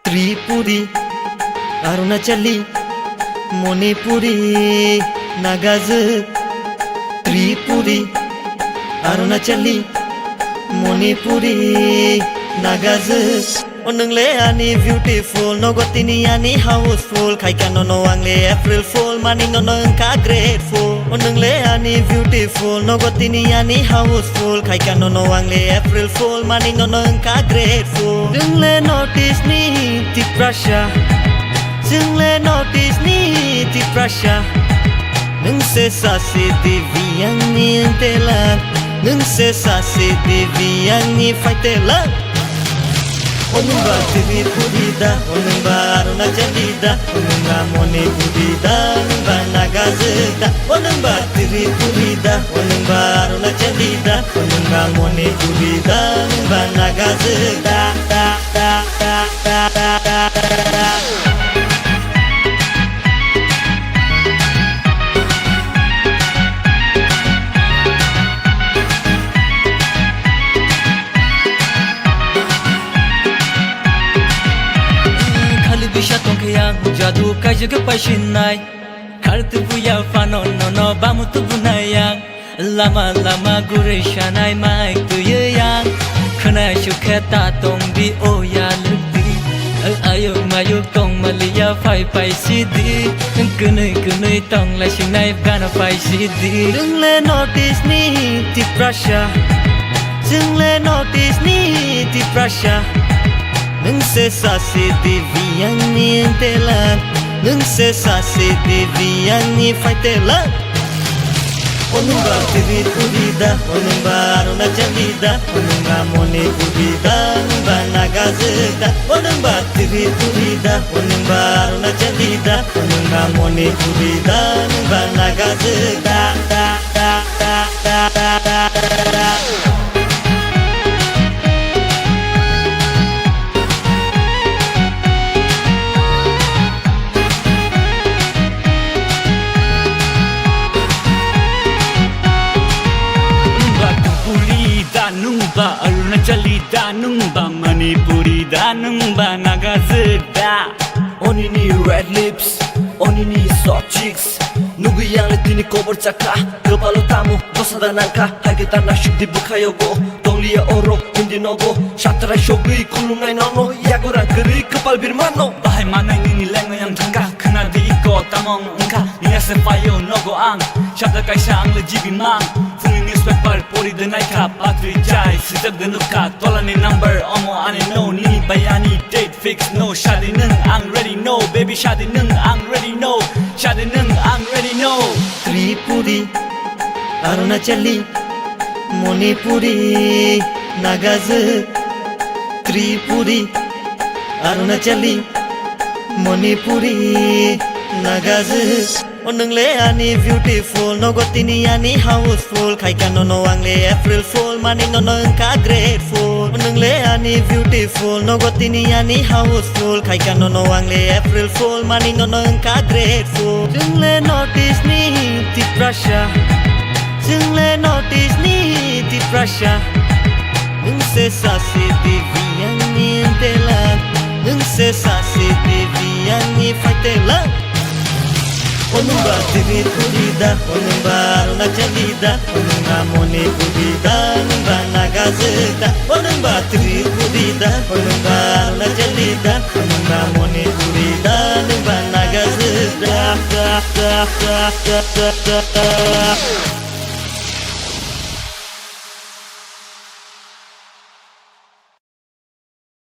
Tripuri, অরুণাচলী, Manipuri, Nagas. Tripuri, অরুণাচলী, Manipuri, Nagas. Onungle ani beautiful, nogotini ani houseful. Kaikano no angle April Fool, money no nka grateful. Onungle ani beautiful, nogotini ani houseful. Kaikano no angle April Fool, money no nka grateful. Jungle notice ni ti prasha, jungle notice ni ti prasha. Nung se sa si divi yang ni telan, nung se sa si divi yang ni faitela. Onunga Tripurida, onunga Arunachalida, onunga Manipurida, onunga Nagazda. Onunga Tripurida, onunga Arunachalida, onunga Manipurida, onunga Nagazda. Bisha tongkeyang jadu kaje ke pashinai kartu buya fano no no bamu tu bunayang lama lama gure shanai mai tu yang khana shukhata tong bi oya lukdi ayo mayu tong malia phai pai sidi kunai tong la shinai gana pai sidi Jungle notice ni ti prasha, jungle notice ni ti prasha. Nung se sa si divi yang ni telan, nung se sa si divi yang ni faitelan. Onunga Tripurida, onunga Arunachalida, onunga Manipurida, onunga Nagazda. Onunga Tripurida, onunga Arunachalida, onunga Manipurida, onunga Nagazda. Nungba Arunachalida, nungba Manipurida, nungba Nagazda. Oni ni red lips, oni ni soft cheeks. Nugu yang letini cover chaka, kepala tamu dosada nangka. Hagita nasib di bukayogo, tonglia oro hindi nogo. Shatra shogui kulungai nono, yagoran keri kepal birmano. Bahai mana ini lengo yang tangga, kena di iko tamong engka. Nia sepayo nogo ang, shatra kaisa ang lejibi mang. Fungi newspaper pori denai ka, patri jai sejak denuka. Tolani number omo ane no, nini bayani date fix no. Shadi neng ang ready no, baby shadi neng ang ready no. Shadi neng ang ready no. Tripuri, Arunachali, Manipuri, Nagaz. Tripuri, Arunachali, Manipuri, Nagaz. Onungle ani beautiful, nogotini ani houseful. Kaikano no angle April Fool, money no nka grateful. Onungle ani beautiful, nogotini ani houseful. Kaikano no angle April Fool, money no nka grateful. Jungle notice ni ti prasha, jungle notice ni ti prasha. Nung se sa si divi yang ni telan, nung se sa si divi yang ni faitelan. Onunga Tripurida, onunga Arunachalida, onunga Manipurida, onunga Nagazda. Onunga Tripurida, onunga Arunachalida, onunga Manipurida, onunga Nagazda.